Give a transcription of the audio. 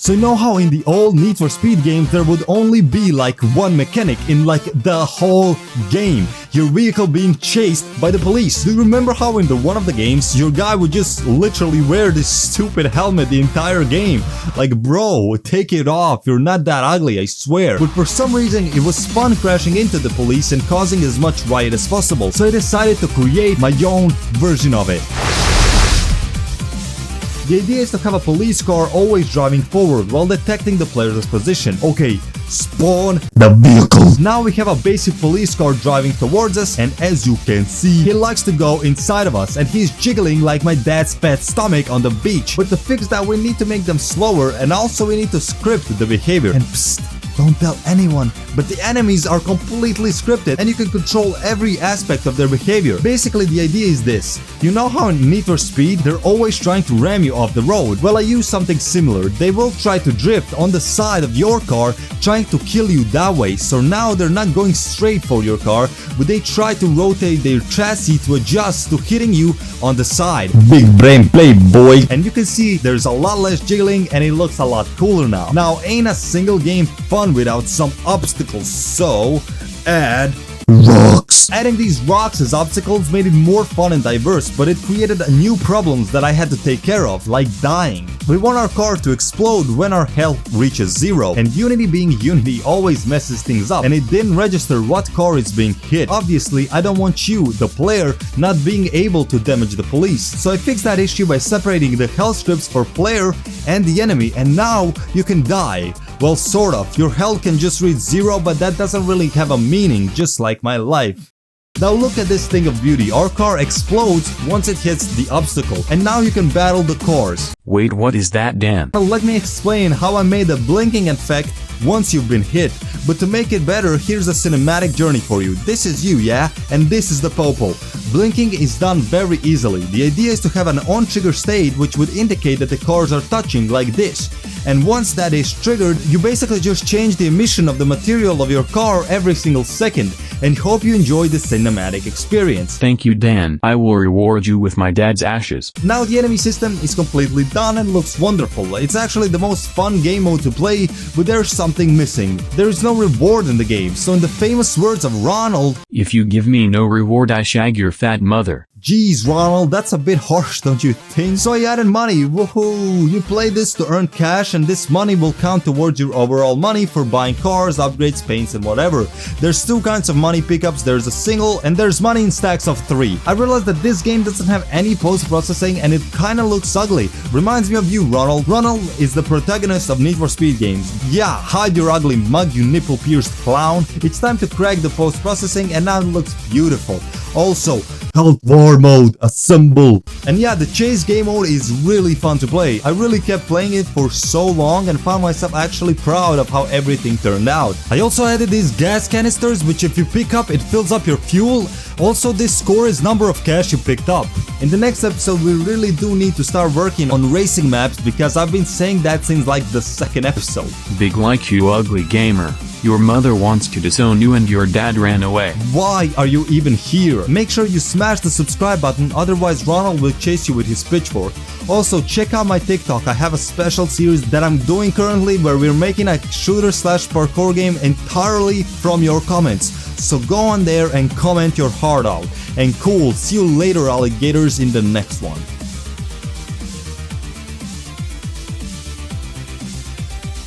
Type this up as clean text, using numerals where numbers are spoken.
So you know how in the old Need for Speed games there would only be like one mechanic in like the whole game, your vehicle being chased by the police. Do you remember how in one of the games your guy would just literally wear this stupid helmet the entire game? Like, bro, take it off, you're not that ugly, I swear. But for some reason it was fun crashing into the police and causing as much riot as possible, so I decided to create my own version of it. The idea is to have a police car always driving forward while detecting the player's position. Okay, spawn the vehicle. Now we have a basic police car driving towards us, and as you can see, he likes to go inside of us and he's jiggling like my dad's pet stomach on the beach. But to fix that, we need to make them slower, and also we need to script the behavior. And psst, don't tell anyone, but the enemies are completely scripted and you can control every aspect of their behavior. Basically, the idea is this. You know how in Need for Speed, they're always trying to ram you off the road? Well, I use something similar. They will try to drift on the side of your car, trying to kill you that way. So now they're not going straight for your car, but they try to rotate their chassis to adjust to hitting you on the side. Big brain play, boy! And you can see there's a lot less jiggling and it looks a lot cooler now. Now, ain't a single game fun without some obstacles, so add rocks. Adding these rocks as obstacles made it more fun and diverse, but it created new problems that I had to take care of, like dying. We want our car to explode when our health reaches 0, and Unity being Unity always messes things up, and it didn't register what car is being hit. Obviously, I don't want you, the player, not being able to damage the police, so I fixed that issue by separating the health strips for player and the enemy, and now you can die. Well, sort of. Your health can just reach 0, but that doesn't really have a meaning, just like my life. Now look at this thing of beauty. Our car explodes once it hits the obstacle, and now you can battle the cars. Wait, what is that, Dan? Now let me explain how I made the blinking effect once you've been hit. But to make it better, here's a cinematic journey for you. This is you, yeah? And this is the popo. Blinking is done very easily. The idea is to have an on-trigger state which would indicate that the cars are touching like this. And once that is triggered, you basically just change the emission of the material of your car every single second, and hope you enjoy the cinematic experience. Thank you, Dan. I will reward you with my dad's ashes. Now the enemy system is completely done and looks wonderful. It's actually the most fun game mode to play, but there's something missing. There is no reward in the game, so in the famous words of Ronald, "If you give me no reward, I shag your fat mother." Jeez, Ronald, that's a bit harsh, don't you think? So I added money, woohoo! You play this to earn cash, and this money will count towards your overall money for buying cars, upgrades, paints, and whatever. There's two kinds of money pickups, there's a single, and there's money in stacks of 3. I realized that this game doesn't have any post-processing, and it kinda looks ugly. Reminds me of you, Ronald. Ronald is the protagonist of Need for Speed games. Yeah, hide your ugly mug, you nipple-pierced clown. It's time to crack the post-processing, and now it looks beautiful. Also, Health War Mode, assemble! And yeah, the chase game mode is really fun to play. I really kept playing it for so long and found myself actually proud of how everything turned out. I also added these gas canisters, which if you pick up, it fills up your fuel. Also, this score is number of cash you picked up. In the next episode, we really do need to start working on racing maps, because I've been saying that since like the 2nd episode. Big like you, ugly gamer. Your mother wants to disown you and your dad ran away. Why are you even here? Make sure you smash the subscribe button, otherwise Ronald will chase you with his pitchfork. Also, check out my TikTok. I have a special series that I'm doing currently where we're making a shooter/parkour game entirely from your comments. So go on there and comment your heart out. And cool, see you later, alligators, in the next one.